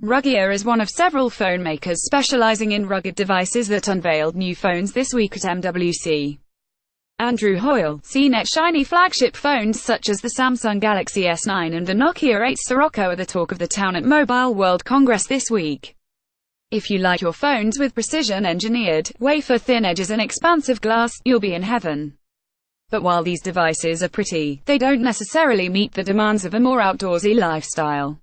RugGear is one of several phone makers specializing in rugged devices that unveiled new phones this week at MWC. Andrew Hoyle, CNET Shiny flagship phones such as the Samsung Galaxy S9 and the Nokia 8 Sirocco are the talk of the town at Mobile World Congress this week. If you like your phones with precision-engineered, wafer-thin edges and expansive glass, you'll be in heaven. But while these devices are pretty, they don't necessarily meet the demands of a more outdoorsy lifestyle.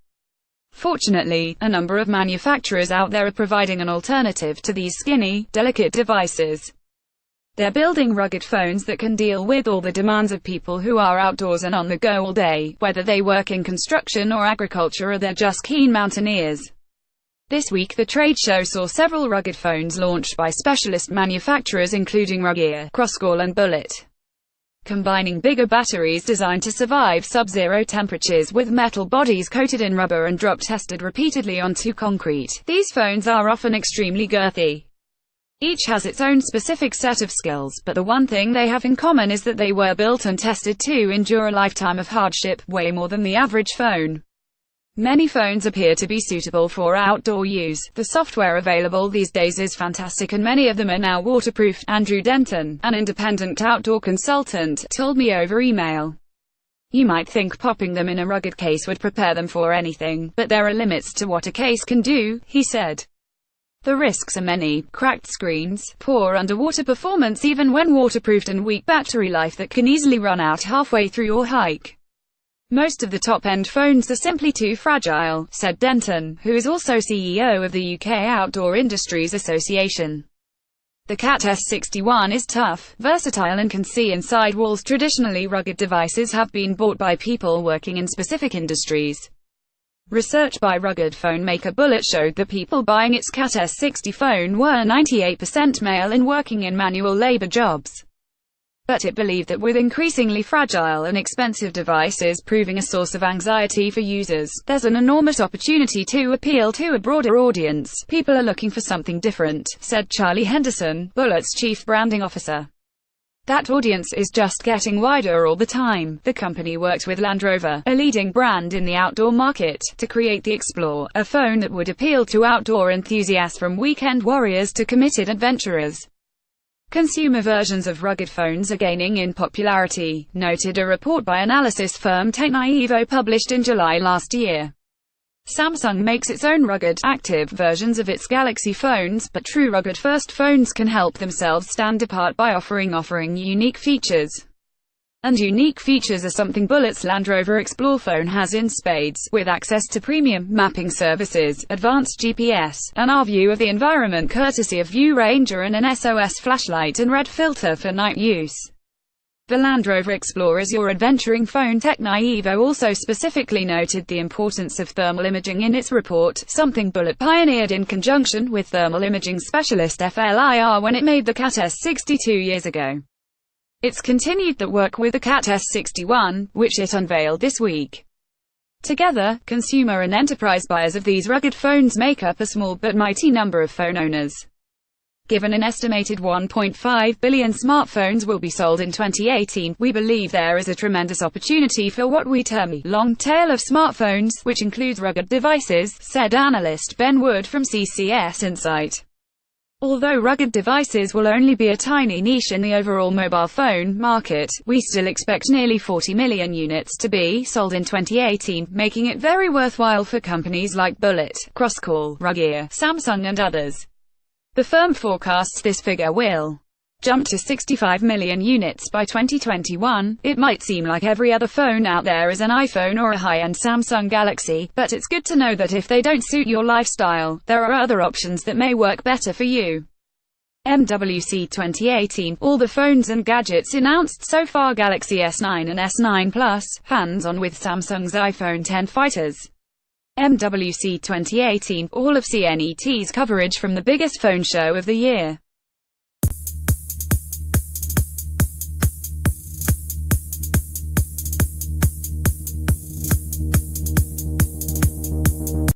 Fortunately, a number of manufacturers out there are providing an alternative to these skinny, delicate devices. They're building rugged phones that can deal with all the demands of people who are outdoors and on the go all day, whether they work in construction or agriculture or they're just keen mountaineers. This week the trade show saw several rugged phones launched by specialist manufacturers including RugGear, Crosscall and Bullitt. Combining bigger batteries designed to survive sub-zero temperatures with metal bodies coated in rubber and drop-tested repeatedly onto concrete, these phones are often extremely girthy. Each has its own specific set of skills, but the one thing they have in common is that they were built and tested to endure a lifetime of hardship, way more than the average phone. Many phones appear to be suitable for outdoor use. The software available these days is fantastic and many of them are now waterproof. Andrew Denton, an independent outdoor consultant, told me over email. You might think popping them in a rugged case would prepare them for anything, but there are limits to what a case can do, he said. The risks are many: cracked screens, poor underwater performance even when waterproofed, and weak battery life that can easily run out halfway through your hike. Most of the top-end phones are simply too fragile, said Denton, who is also CEO of the UK Outdoor Industries Association. The Cat S61 is tough, versatile and can see inside walls. Traditionally rugged devices have been bought by people working in specific industries. Research by rugged phone maker Bullitt showed that people buying its Cat S60 phone were 98% male and working in manual labor jobs. But it believed that with increasingly fragile and expensive devices proving a source of anxiety for users, there's an enormous opportunity to appeal to a broader audience. People are looking for something different, said Charlie Henderson, Bullitt's chief branding officer. That audience is just getting wider all the time. The company worked with Land Rover, a leading brand in the outdoor market, to create the Explore, a phone that would appeal to outdoor enthusiasts from weekend warriors to committed adventurers. Consumer versions of rugged phones are gaining in popularity, noted a report by analysis firm TechNaivo published in July last year. Samsung makes its own rugged, active versions of its Galaxy phones, but true rugged first phones can help themselves stand apart by offering unique features. And unique features are something Bullitt's Land Rover Explore phone has in spades, with access to premium mapping services, advanced GPS, and our view of the environment courtesy of View Ranger and an SOS flashlight and red filter for night use. The Land Rover Explore is your adventuring phone. TechNaivo also specifically noted the importance of thermal imaging in its report, something Bullitt pioneered in conjunction with thermal imaging specialist FLIR when it made the Cat S60 2 years ago. It's continued that work with the Cat S61, which it unveiled this week. Together, consumer and enterprise buyers of these rugged phones make up a small but mighty number of phone owners. Given an estimated 1.5 billion smartphones will be sold in 2018, we believe there is a tremendous opportunity for what we term the long tail of smartphones, which includes rugged devices, said analyst Ben Wood from CCS Insight. Although rugged devices will only be a tiny niche in the overall mobile phone market, we still expect nearly 40 million units to be sold in 2018, making it very worthwhile for companies like Bullitt, Crosscall, RugGear, Samsung and others. The firm forecasts this figure will jump to 65 million units by 2021. It might seem like every other phone out there is an iPhone or a high-end Samsung Galaxy, but it's good to know that if they don't suit your lifestyle, there are other options that may work better for you. MWC 2018, all the phones and gadgets announced so far: Galaxy S9 and S9 Plus, hands-on with Samsung's iPhone X fighters. MWC 2018, all of CNET's coverage from the biggest phone show of the year.